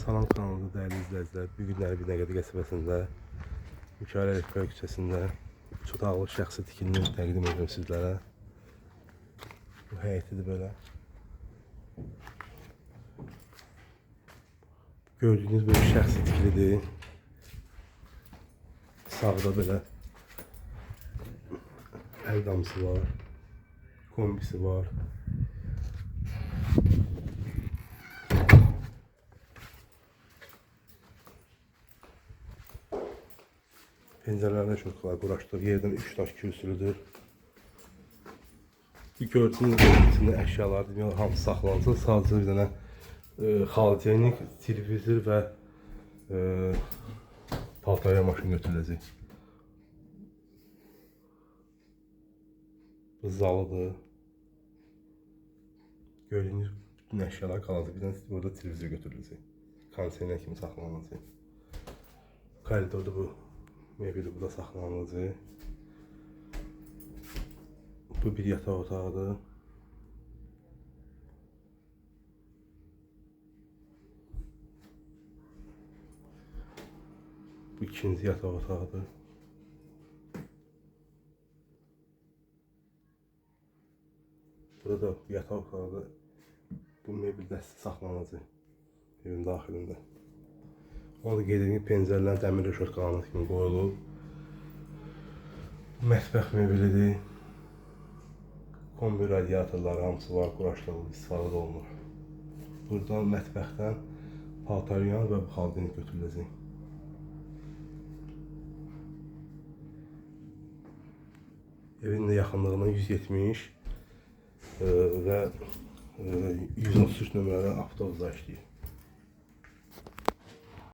Salam kanalında değerli izləyicilər, bu günləri Binəqədi qəsəbəsində Mikail Ələkbər küçəsində çotaqlı şəxsi tikilini təqdim edirəm sizlərə. Bu həyətidir belə. Gördüyünüz böyle şəxsi tikilidir. Sağda belə əl damcısı var, kombisi var. Pəncərələrdə şurtlar quraşdırılıb, yerdən 3 daş kürsülüdür. Bu gördüyünüz içində əşyalar demək hamısı saxlanılır. Sadəcə bir dənə xalçeynik, televizor və paltaya maşın götürüləcək. Bu zalıdır. Gördüyünüz bütün əşyalar qalacaq. Bir dənə burada televizor götürüləcək. Konteyner kimi saxlanılacaq. Koridorda bu mebeli burada saxlanılacaq. Bu bir yataq otağıdır. Bu ikinci yataq otağıdır. Burada yataq otağıdır. Bu mebel dəsti saxlanılacaq evin daxilində. Orada qeyd edin ki, pəncərələrin dəmir röşotqalanı kimi qoyulub. Mətbəx mebelidir. Kombi radiatorları hamısı var, quraşdırılıb, istifadə olunur. Buradan mətbəxdən paltaryan və xalçeynik götürüləcək. Evin də yaxınlığına 170 və 133 nömrəli avtobuslar işləyir.